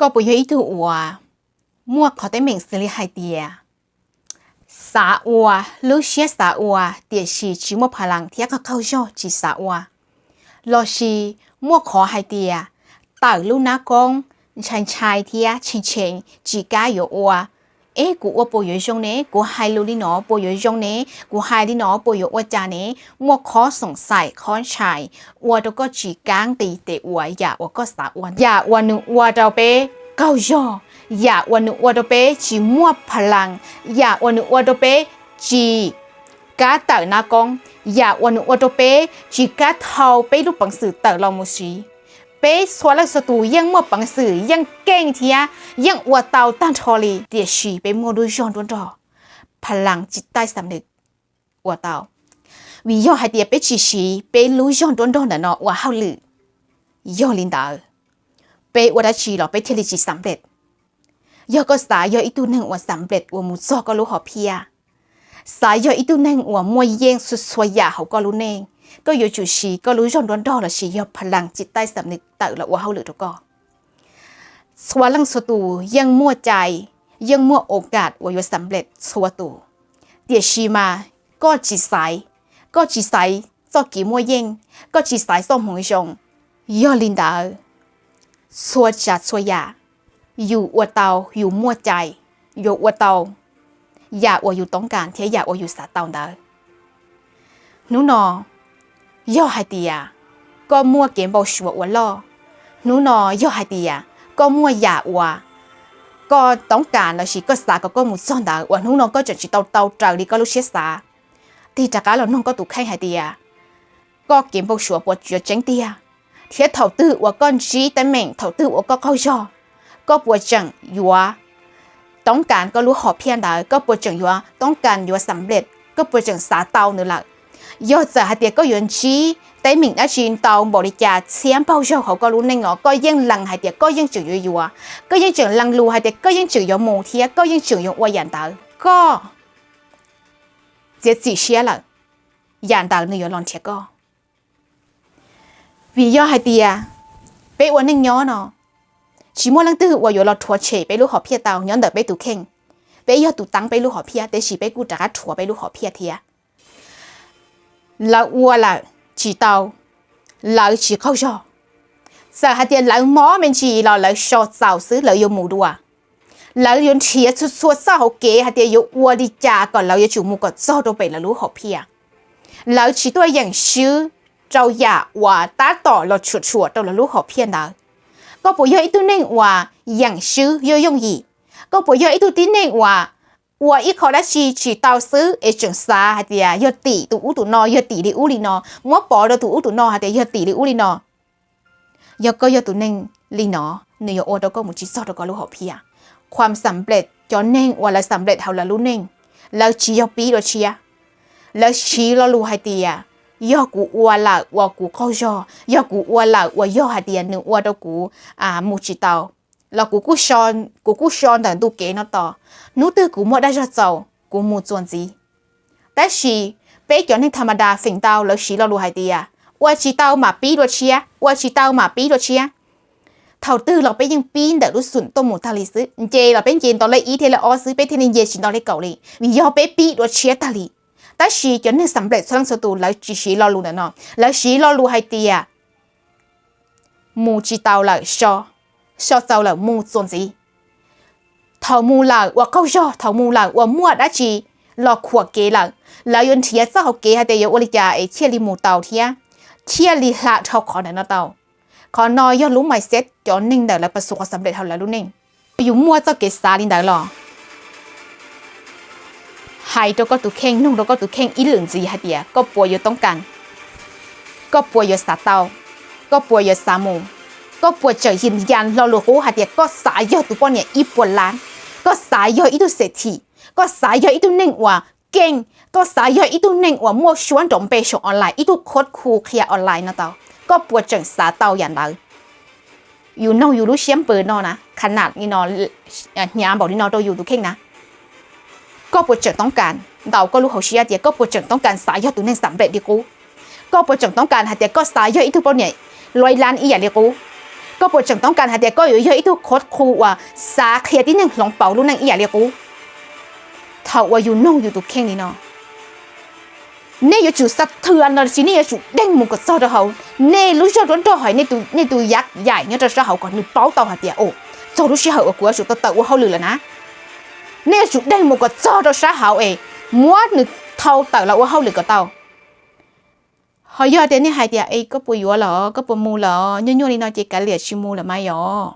ก็不有一度我，莫考得名字里还的，啥我，路些啥我，电视只莫พลังที่เขาเข้าชอบจี啥我，老是莫考还的，ต่路那讲，ชายที่เชงจีก้าอยู่我。กูว่าปวยจงเนี่ยกูให้รู้ดิเนาะปวยจงเนี่ยกูให้ดิเนาะปวยว่าจาเนี่ยมัวขอสงสัยขอชายว่าตัวก็จีกางตีเตว่าอย่าว่าก็สาวันอย่าวันนึงว่าเราไปเก้าย่ออย่าวันนึงว่าเราไปจีมัวพลังอย่าวันนึงว่าเราไปจีกาต่างนากงอย่าวันนึงว่าเราไปจีกาเท่าไปรูปปังสื่อต่างเรามุสีเป้สวรรค์สตูยังมั่วปังสื่อยังเก่งเทียยังอวดเตาตั้งทอลีเดี๋ยวชีไปมัวดูย้อนดอพลังจิตใต้สำนึกอวดเตาวิย่อให้เดี๋ยวไปชีไปรู้ย้อนดอน่ะเนาะว่าเฮาลือย่อลินดาไปอวดชีหรอไปเทลิจิสำเร็จย่อก็สายย่ออีตัวหนึ่งว่าสำเร็จว่ามุซอก็รู้หอเพียสายย่ออีตัวหนึ่งว่ามัวเย่งสุดสวยยาเขาก็รู้เน่งก็อยู่จุชีก็รู้ย้อนดอละชีย่อพลังจิตใต้สำนึกแต่ละว่าเฮาลืทุกก็สวรรค์สตูยังมั่วใจยังมั่วโอกาสว่าอยู่สำเร็จสวตูเดี๋ยวชีมาก็จีสายซอกกี่มั่วเย่งก็จีสายส้มหงชงย่อลินดาสวจัดสวยาอยู่อวดเตาอยู่มั่วใจอยู่อวดเตาอยากว่าอยู่ต้องการเทียอยากว่าอยู่สาเตาเด้อหนูนอย่อให้ตียก็มั่วเกมบอกชัวอวดล่อหนูนอย่อให้ตียก็มั่วอยากว่าก็ต้องการแล้วสิก็สาก็มุดซ่อนดาว่าหนูนก็จะจิเตาเจ้าดีก็รู้เชื่อสาตีจากการเราน้องก็ตุกให้ให้ตียก็เกมบอกชัวปวดจุดเจงตียเทียถาวตื้อว่าก้อนชี้แต่เหม่งถาวตื้อว่าก็เข้าช่อก็ปวดจังยัวต้องการก็รู้หอบเพี้ยนได้ก็ปวดจังยัวต้องการยัวสำเร็จก็ปวดจังสาเตาเนื้อหลักยอดจะหาเดียก็ยนชี้แต่หมิ่งอาชีนเตาบริจาคเสียมเป้าช่อเขาก็รู้ในงอก็ยังลังหาเดียก็ยังจืดยัวก็ยังจืดลังรูหาเดียก็ยังจืดยโมเทียก็ยังจืดยว่ายันตาก็เจ็ดสี่เชียละยันตาเนื้อลอนเทียก็วิยอหาเดียไปวันนึงย้อนเนาะชิมัวลังตื้อว่าอยู่เราถั่วเฉยไปลูกหอบเพียเตาย้อนเดินไปตู่เข่งไปยอดตู่ตังไปลูกหอบเพียแต่ฉีไปกูจักถั่วไปลูกหอบเพียเทียแล้ววัวละฉีเตาแล้วฉีเข้าช่อสหเดียนแล้วหมอมันฉีเราแล้วชอสาวซื้อแล้วยหมูดัวแล้วยนเชียสุดๆเศร้าเก๋หาเดียยวัวดีจาก่อนแล้วยจูมูก็ซ้อตัวไปแล้วลูกหอบเพียแล้วฉีตัวอย่างชื่อเจ้าอยากว่าตาต่อเราชัวตัวแล้วลูกหอบเพียนะก็ปวยอีตัวหนึ่งว่าอย่างชื่อยงยีก็ปวยอีตัวที่หนึ่งว่าอีเขาได้ชีเตาซื้อจังซาฮะเดียยอตีตัวอุตุนอยอตีดิอุลีนอมัวปอเราตัวอุตุนอฮะเดียยอตีดิอุลีนอยอก็ยอตัวหนึ่งลีนอเนื้อโอเราก็มุจิซอเราก็รู้หอบเพียความสำเร็จจอนหนึ่งว่าเราสำเร็จเท่าละรู้หนึ่งแล้วชียอปีเราเชียแล้วชีเรารู้ฮะเดียย่อกูอัวละว่ากูเข้าช่อย่อกูอัวละว่าย่อหาเดียนหนึ่งอัวดกูมูจิเตาแล้วกูชอนแต่ดูเก๋นต่อนู้ตื่กูมัวได้จะเจ้ากูมูจวนจีแต่ชีเป๊กย้อนในธรรมดาฝิ่งเตาแล้วชีเรารู้หาเดียว่าชีเตามาปีตัวเชียว่าชีเตามาปีตัวเชียเท่าตื้อเราไปยังปีนแต่รู้สุนตัวหมูทาลิซื้อเจเราเป็นเย็นตอนเลยอีเทเลออซื้อไปเทนเยชินตอนเลยเก่าเลยวิย่อไปปีตัวเชียทาลิแต่ชีจนในสำเร็จสร้างสตูแล้วชีเรารู้เนาะแล้วชีเรารู้ให้เตียมูจิเตาเลยชอเจ้าเลยมูจวนจีเท่ามูเลยว่าเข้าชอเท่ามูเลยว่ามั่วได้ชีรอขวดเกเลยแล้วยนเทียเจ้าเกให้เตียอริจาเชียริมูเตาเทียลิละเท่าขอในเตาขอนอยอดรู้ไม่เซ็ตจนนิ่งแต่แล้วประสบความสำเร็จเท่าแล้วรู้นิ่งอยู่มั่วเจ้าเกสาลินได้หรอหายตัวก็ตุเข่งนุ่งตัวก็ตุเข่งอีหลื่นจีฮะเดียก็ป่วยอยู่ต้องกันก็ป่วยอยู่สาเตาก็ป่วยอยู่สามูก็ป่วยเจอหินยันเราหลวงฮะเดียก็สายยอดตัวป้อนเนี่ยอีปวดล้านก็สายยอดอีตัวเศรษฐีก็สายยอดอีตัวหนึ่งว่าเก่งก็สายยอดอีตัวหนึ่งว่ามั่วชวนดมเปชออนไลน์อีตัวโคตรคูเคลียร์ออนไลน์นะเตาก็ป่วยเจอสาเตาอย่างไรอยู่นอกอยู่รู้เชี่ยมเปิดนอนะขนาดนี่นอยามบอกนี่นอตัวอยู่ตุเข่งนะก็ปวดจังต้องการเราก็รู้เขาเชียร์เดียก็ปวดจังต้องการสายยอดตัวนี้สำเร็จดีกูก็ปวดจังต้องการหาเดียก็สายยอดอีทุกคนเนี่ย100 ล้านอีอย่างเดียกู ก็ปวดจังต้องการหาเดียก็อยู่เยอะอีทุกโคตรครูว่าสาเคลียที่หนึ่งหลงเป่าลูกนั่งอีอย่าเรียกกูเท่าว่าอยู่น้องอยู่ตุกเข่งนี่เนาะเนี่ยอยู่จุดสะเทือนเราสิเนี่ยอยู่เด้งมุกกระซ้อเท่าเนี่ยรู้จักร้อนตัวหอยเนี่ยตัวยักษ์ใหญ่เนี่ยจะเท่าก่อนหนึ่งเป้าเต่าหาเดียโอ้เจ้ารู้สิเหรอกูจุดเต่าว่าเขาลือแล้วนะเนี่ยจุดเด้งมุกกระซ้อเราซะเหาเอม้วนหนึ่งเท่าเต่าเราว่าเขาลือกับเต่าhọ giờ đến này hai tia ấy có bùi yếu lỏ có bùi mù lỏ nhung nhung đi nói chị cả liệt chi mù là mai nhỏ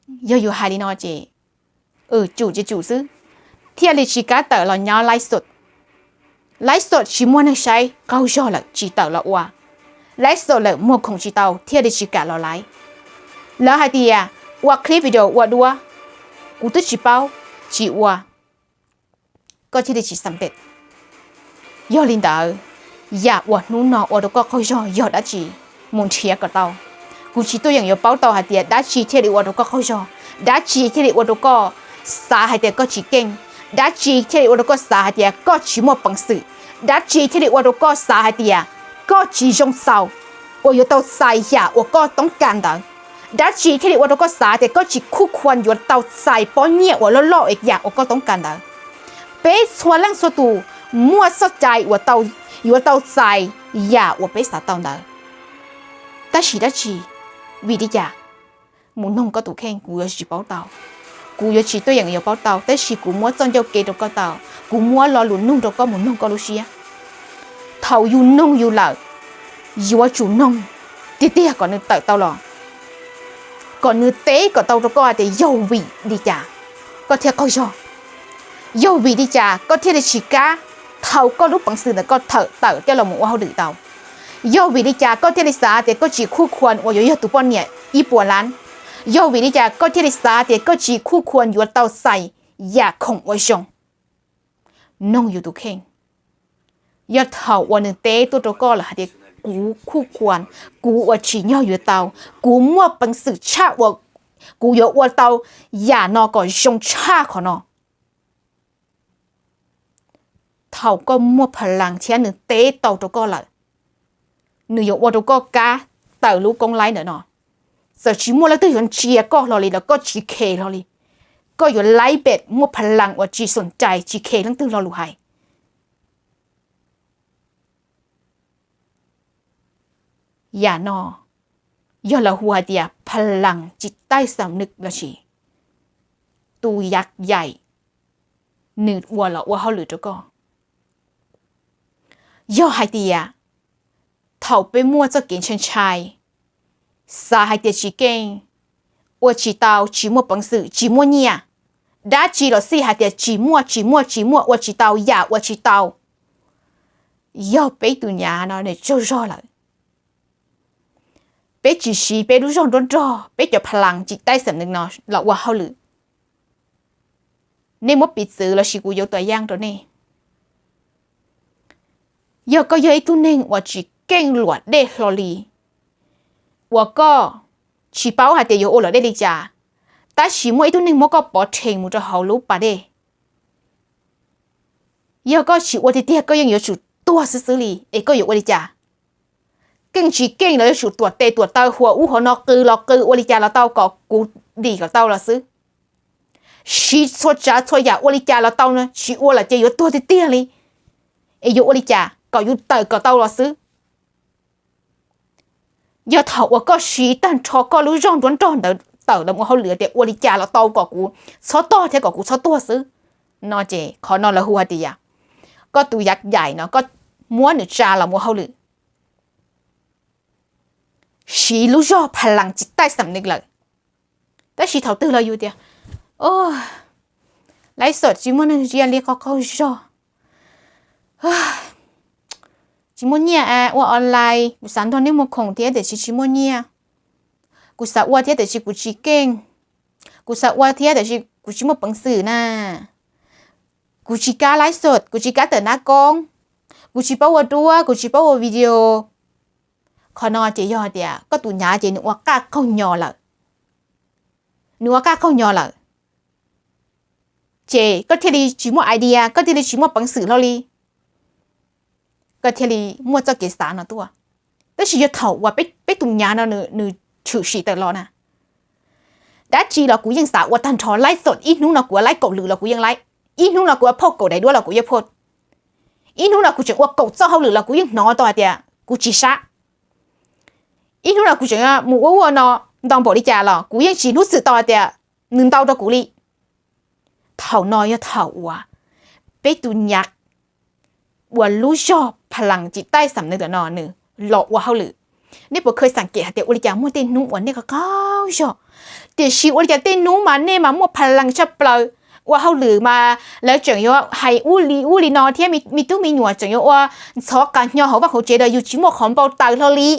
giờ hai đi nói chị chủ xứ thiên lý chỉ cá tờ là nhau lái sột chỉ muốn nó sai câu cho là chỉ tờ là oa lái sột là mua không chỉ tàu thiên lý chỉ cả là lỡ hai tia oa clip video oa đua cú tức chỉ bao chỉ oa có thiên lý chỉ sắm tết giờ linh tờอย่าอวดนู้นนออวดก็เขาชอบยอดดัชชีมุนเชียกับเตากูชีตัวอย่างยอเป้าเตาหาเดียดัชชีเทลิอวดก็เขาชอบดัชชีเทลิอวดก็สาหาเดียก็ชีเก่งดัชชีเทลิอวดก็สาหาเดียก็ชีมัวปังสื่อดัชชีเทลิอวดก็สาหาเดียก็ชีจงเศร้าอวดเตาใส่อย่าอวดก็ต้องการดังดัชชีเทลิอวดก็สาหาเดียก็ชีคู่ควรอวดเตาใส่ป้อนเนี่ยอวดล่ออีกอย่างอวดก็ต้องการดังเป๊ะชวนลังสตูมัวสดใจอวดเตาอยู่เตาใส่อย่าว่าไปสาเตาเนอแต่ชีได้ชีวิธีจ่ามุนนงก็ถูกแข่งกูอยากชีเป้าเตากูอยากชีตัวอย่างอยากเป้าเตาแต่ชีกูมัวจนเจ้าเกตก็เตากูมัวรอหลุนนุ่งก็มุนนงก็รู้เชียเท่าอยู่นงอยู่เหล่าอยู่ว่าจูนงเตี้ยก่อนนึกเตาหรอก่อนนึกเต้ก่อนเตาก็แต่ยาววิดีจ่าก็เทียเขาชอบยาววิดีจ่าก็เทียได้ชีก้าเท่าก็รู้ปังสื่อแต่ก็เถอะเจ้าเราหมูว่าเขาดื้อเต่าย่อวิริจาก็เทลิสาแต่ก็จีคู่ควรว่าอยู่ตัวป้อนเนี่ยอีปวดล้านย่อวิริจาก็เทลิสาแต่ก็จีคู่ควรอยู่เต่าใส่อย่าคงว่าชงน้องอยู่ตัวเข่งย่อเท่าวันหนึ่งเต้ตัวก็ละเด็กกูคู่ควรกูว่าจีย่ออยู่เต่ากูมั่วปังสื่อชาว่ากูอยู่ว่าเต่าอย่านอก่อนชงชาขอนอเท่าก็มั่วพลังเทียนหนึ่งเตะเต่าตัวก็ละหนึ่งยกว่าตัวก็กาเต่ารู้กงไล่เนอะเนาะแต่ชีมั่วแล้วตัวอย่างเชียก็รอเลยแล้วก็ชีเครอเลยก็อยู่ไล่เป็ดมั่วพลังว่าจีสนใจชีเคทั้งตื่นรอรู้ให้อย่านอย่าละหัวเดียพลังจิตใต้สำนึกละชีตูยักษ์ใหญ่หนึ่งวัวละว่าเขาหรือตัวก็ย่อhai tia thầu被mua cho kiến chân trai sa hai tia chỉ kinh我chỉ tao chỉ mua bằng sự chỉ mua nhia đã chỉ là si hai tia chỉ mua我chỉ tao ya我chỉ taoย่อไปตัวnhà nó để cho rõ lạiไปchỉ xíไปรู้rõไปจะพลังจิตใต้สำนึกเนาะเราว่าเขาหรือในมดปิดสื่อเราชิกูยกตัวอย่างตัวนี้giờ có giấy tu nên và chỉ kinh luật để lo li và có chỉ bảo hai tiền yêu ở đây đi trả ta chỉ mỗi tu nên mỗi có bỏ tiền một cho hậu lũ bà đây giờ có chỉ ở đây tiền có những chủ tua xử lý ấy có ở đây trả kinh chỉ kinh là chủ tuột tê tuột tao hoa u họ nó cư ở đây trả là tao có cú đi của tao là xứ chỉ cho trả cho nhà ở đây trả là tao nữa chỉ ở là chơi ở tua thì tiền đi ấy ở đây trả cóอยู่เตอก็เตาละซื้อยาเถาว่าก็ชีตันชอก็รู้ร่องร้อนร้อนเตอแล้วมันเขาเหลือแต่อวลิจาแล้วเตาก็กูชอต่อเท่ากับกูชอตัวซื้อนอเจขอนอนละหัวดีอ่ะก็ตัวยักษ์ใหญ่เนาะก็ม้วนหรือจาละมัวเขาเหลือชีรู้ร่องพลังจิตใต้สำนึกเลยแต่ชีเถาตื่นเราอยู่เดียวโอ้ไลฟ์สดจิมันเรียนเรียกเขาร่องchỉ muốn nhà qua online buổi sáng thôi nếu một khổng thế để chỉ muốn nhà cụ sao qua thế để chỉ cụ chỉ kênh cụ sao qua thế để chỉ cụ chỉ một bằng sử nè cụ chỉ cá lái sốt cụ chỉ cá tờ ná con cụ chỉ bao đua cụ chỉ bao video còn nó chỉ do thì có tụi nhà chỉ nữa cá không nhỏ là nữa cá không nhỏ là chỉ có thể đi chỉ một idea có thể đi chỉ một bằng sử lo điก็เทลีมัวจะเกษาเนาะตัวแต่ชีจะเถาว่าไปตุ่มยาเนาะหนึ่ง chủ sĩ tờ lo nè đã chi là cú yên xã và tan trò lái sột ít nú là của lái cậu lử là cú yên lái ít nú là của phô cậu đầy đua là cú yên phô ít nú là cú chuyện qua cậu sau hậu lử là cú yên nó to tiệt cú chỉ sát ít nú là cú chuyện mù nó đong bỏ đi chả là cú yên chỉ nút sự to tiệt nương tao cho cú đi thầu nói thầu bé tu nhạcว่ารู้ชอบพลังจิตใต้สำนึกเดนอหนึ่งหลอกว่าเขาหรือนี่ผมเคยสังเกตแต่อุลิจามั่วเต้นนุ่มวันนี้ก็เขาชอบแต่ชีอุลิจาเต้นนุ่มมาเนี่ยมามั่วพลังชับเปล่าว่าเขาหรือมาแล้วจังว่าให้อุลีนอที่มีตู้มีหนวดจังว่าชอบกันย่อเขาว่าเขาเจออยู่ชิมว่าของเบาตายทอลี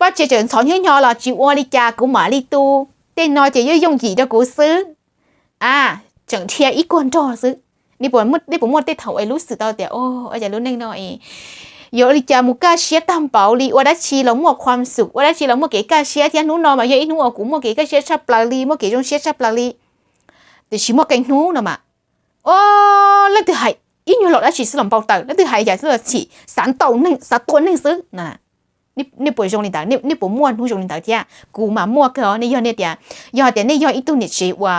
ว่าเจอสอนย่อๆlà chỉอุลิจากูมาลีตูเต้นนอจะ用gì choกูซื้อจังเทียอีกวนจอซื้อนี่ผมมัวได้เท่าไอ้รู้สึกตอนแต่โอ้อาจจะรู้แน่นอนโยลิจามุก้าเชียตามเปล่าลีว่าได้ชีเรามัวความสุขว่าได้ชีเรามัวเก๋ก้าเชียที่นู้นนอนมาเยอะนู้นกูมัวเก๋ก้าเชียชับปลาลีมัวเก๋จงเชียชับปลาลีแต่ชีมัวเก่งนู้นน่ะมาโอ้แล้วถือให้อีนู้นเราได้ชีสลัมเปล่าเต่าแล้วถือให้ใหญ่สุดชีสารตัวหนึ่งซื้อน่ะนี่ป่วยจงลินตานี่ผมมัวนู้จงลินตาที่กูมามัวก็นี่ยอดเนี่ยยอดแต่นี่ยอดอีตัวเนี่ยชีว่า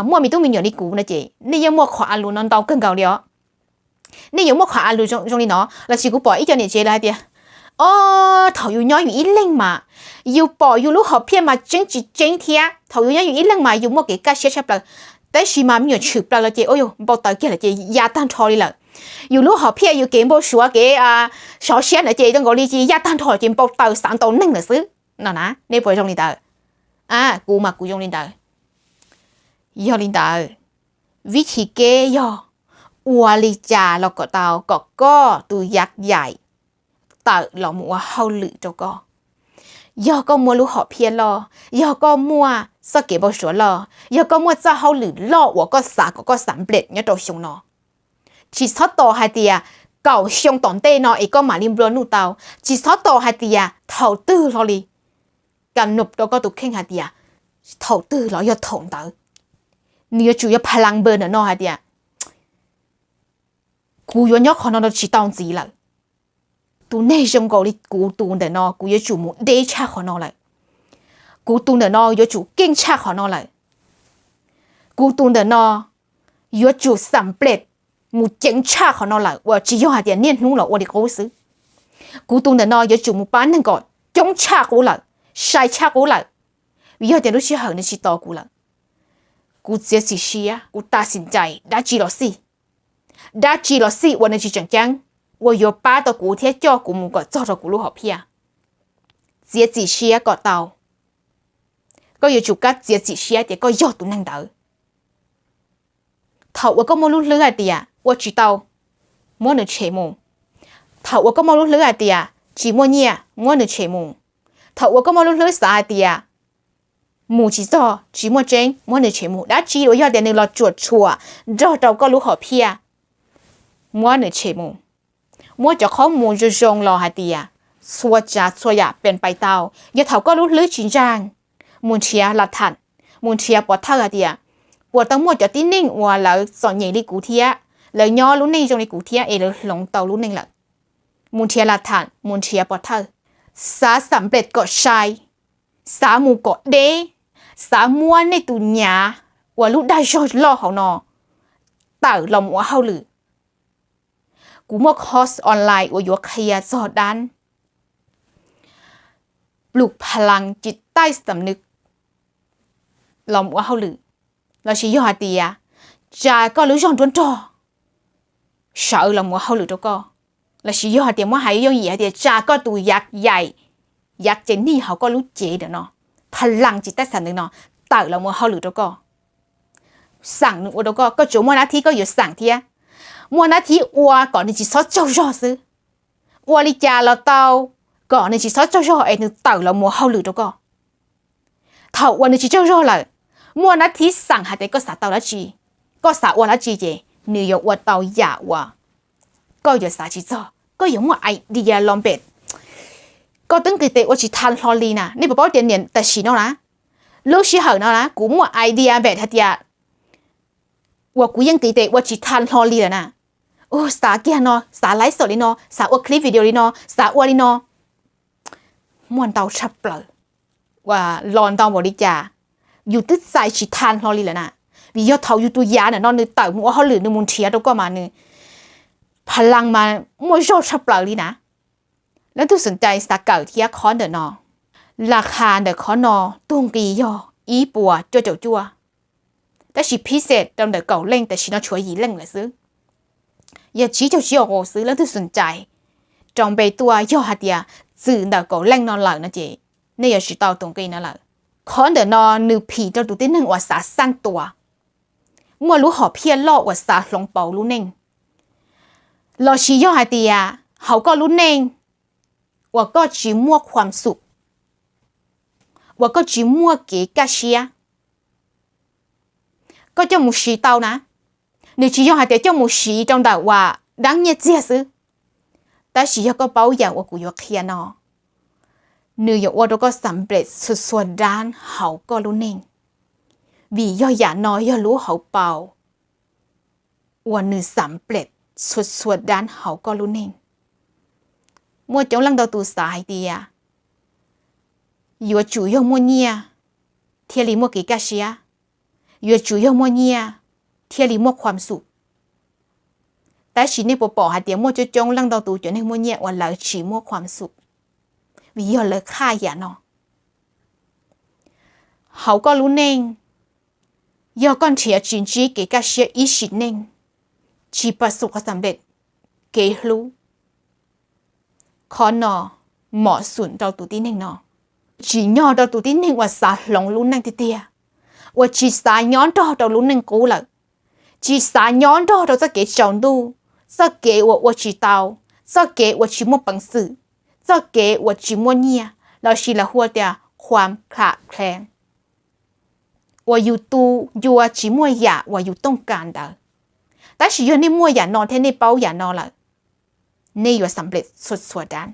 mua mi tu mi nhiều đi cũ nữa chị, nếu mua khoa luôn non tàu cân cầu liao, nếu mua khoa luôn trong đi nó là chỉ có bỏ ít cho này chị lại đi, thầu yêu nhói ít lên mà, yêu bỏ yêu lúc học phiên mà chính chỉ chính thiệt, thầu yêu nhói ít lên mà yêu mua cái cá sấu sắp là, tới khi mà mình chụp là chị, ôi bao tờ kia là chị gia tăng thôi đi là, yêu lúc học phiên yêu kiếm bao số cái sấu sét là chị trong gọi đi chị gia tăng thôi chị bao tờ sáng tàu nâng là xứ, nào nè, nếu bỏ trong đi tờ, cũ mà cũ trong đi tờ. ยอลินดาวิธีเกยออวลิจาเราก็เตาก็ตัวยักษ์ใหญ่เตาเรามัวเฮาหรือเจ้าก็ยอก็มัวรู้หอบเพียรอยอก็มัวสเก็บบสวนรอยอก็มัวจะเฮาหรือล่อหัวก็สาก็สำเร็จเนี่ยตัวชงนอชีสอต่อไฮเตียเก่าชงตอนเต้นอเอก็มาลิมบลนูเตาชีสอต่อไฮเตียเท่าตื้อรอลีกันหนุบตัวก็ตุกเข่งไฮเตียเท่าตื้อรอยอถงเตานี่主要พลังเบอร์น่ะฮะเดียกูย้อนยอกของเราชิตองจีเลยตูในจงกอลิกูตูนเดนอกูย้อนจูมุเดชาของเราเลยกูตูนเดนอย้อนจูเก่งชาของเราเลยกูตูนเดนอย้อนจูสำเร็จมุเจ๋งชาของเราเลยว่าจีย้อนเดียเนี่ยนู้นเราว่าดิกูซื้อกูตูนเดนอย้อนจูมุป้านนั่งก่อนจงชากูเลยใช้ชากูเลยวิญญาณเดียรู้เชื่อเหรอในชิตอกูเลยกูเสียสิเชียกูตัดสินใจได้จีรอสิวันนี้จีจังว่าโยป้าตัวกูเที่ยจ่อกูมึงก็จ่อตัวกูรู้หอบเพียเสียสิเชียก็เตาก็อยู่จุกกัดเสียสิเชียเดี๋ยวก็ยอดตัวนั่งเตาเท่าว่าก็ไม่รู้เรื่องอะไรว่าจีเตามัวหนึ่งเฉมงเท่าว่าก็ไม่รู้เรื่องอะไรจีมัวเนี่ยมัวหนึ่งเฉมงเท่าว่าก็ไม่รู้เรื่องสาอะไรmù chỉ do chỉ mua chén mua nửa chén mù đã chỉ đối với đèn là chuột chùa do đầu có lũ họ pia mua nửa chén mù mua cho khó mù cho rong lò hạt tiề xua cha xua yaเป็นไปเตาอย่าเท่าก็รู้ลื้อจริงจังมุนเชียละทันมุนเชียปวดเท่าหาเตียปวดตั้งหมดจะติ้งนิ่งว่าแล้วสอนใหญ่ลิกูเทียแล้วย่อรู้ในจงลิกูเทียเลยหลงเตารู้ในละมุนเชียละทันมุนเชียปวดเท่าสาสำเร็จก็ใช้สามูก็เดสามัวในตุนยาว่าลูกได้ชอล่อเขานอเต่าลมว่าเฮาหรือกูมัวคอร์สออนไลน์ว่าอยู่เคลียร์สอดดันปลุกพลังจิตใต้สำนึกลมว่าเฮาหรือเราชี้ยอดเตียจาก็รู้จอนจนจ่อsợลมว่าเฮาหรือตัวก็เราชี้ยอดเตียว่าหายยอดเหยียดเตียจาก็ตัวยักษ์ใหญ่ยักษ์เจนนี่เขาก็รู้เจเด้อเนาะพลังจิตใต้สำนึกเนาะเต่าเรามัวเฮาหรือตัวก็สั่งหนึ่งตัวก็จู่มัวนาทีก็อยู่สั่งเทียมัวนาทีอัวก่อนในจีซอเจ้าจ่อซื้ออัวลิจาเราเต่าก่อนในจีซอเจ้าจ่อไอ้หนึ่งเต่าเรามัวเฮาหรือตัวก็เท่าวันในจีเจ้าจ่อเลยมัวนาทีสั่งหาแต่ก็สาเต่าละจีก็สาอัวละจีเจเนื้ออัวเต่าหยาอัวก็อยู่สาจีจ่อก็อยู่มัวไอเดียลอมเป็ดก็ตั้งแต่ว่าจีทันฮอลลีนะนี่บอกว่าเดี๋ยวแต่สีน้องนะลูกสีเหรอนะกูมัวไอเดียแบบทัดยาว่ากูยังแต่ว่าจีทันฮอลลีแล้วนะโอ้สาเกียนอสาไลฟ์สดเลยนอสาว่าคลิปวิดีโอเลยนอสาว่าเลยนอ ม่วนเตาชับเปล่าว่าลอนเตาบริจาอยู่ตึ๊ดใส่ชิทานเขาเลยแหละนะวิยอดเทาอยู่ตัวยาเนี่ยนอนนึกเต่ามัวเขาหรือนึกมุนเทียตัวก็มานึกพลังมามัวโจชับเปล่าเลยนะแล้วตัวสนใจสเก่าที่คอนเดนอราคาเดคอนอตุงกียออีปัวจัวแต่ชิพิเศษตอนเดเก่าเล่งแต่ชินอช่วยยีเล่งเลยซื้ออย่าชี้เจ้าชี้ออกซื้อแล้วตัวสนใจจองไปตัวยอหัดยาสื่อเดเก่าเล่งนอนหลังนะเจนี่อย่าชี้เตาตุงกีนั่นแหละคอนเดนอนึกผีเจ้าตัวที่หนึ่งว่าสาสั้นตัวมัวรู้หอเพี้ยนลอกว่าสาหลงเป่ารู้เน่งรอชี้ยอหัดยาเขาก็รู้เน่งว่าก็จีมั่วความสุขว่าก็จีมั่วเก๋กะเชียก็เจ้ามูชีเตานะ你只要还得叫我洗trong đầuว่าđáng nhớ gì sựแต่洗ก็เป้าอย่างว่ากูยกเขียนอเนื้อว่าเราก็สำเร็จสุดๆด้านเขาก็รู้เน่งวิย่อหยาน้อยย่อรู้เขาเป่าว่าเนื้อสำเร็จสุดๆด้านเขาก็รู้เน่งมัวจงลังดาวตูสายดีอ่ะอยู่主要มัวเนี่ยเทียรีมัวกี่กะเชียอยู่主要มัวเนี่ยเทียรีมัวความสุขแต่ชีนี่ปอหาเดียวมัวจะจงลังดาวตูจนให้มัวเนี่ยวันหลังชีมัวความสุขวิยอเลยค่าอย่าเนาะเขาก็รู้เน่งยอก่อนเทียจินจีเกกะเชียอีสิเน่งชีประสบความสำเร็จเกรู้ขอนอเหมาะสุนดาวตูที่เน่งเนาะจีย่อดาวตูที่เน่งว่าสาหลงรู้นั่งเตี้ยว่าจีสาย้อนดาวรู้นั่งกูเลยจีสาย้อนดาวจะเกจองดูจะเกว่าจีเตาจะเกว่าจีมัวปังสื่อจะเกว่าจีมัวเนี่ยเราชีละหัวเดียความขาดแคลนว่าอยู่ตูอยู่ว่าจีมัวอยากว่าอยู่ต้องการเดาแต่ชีอยู่ในมัวอยากนอนเท่ในเป้าอยากนอนละนี่อยู่สำเร็จสุดๆด้าน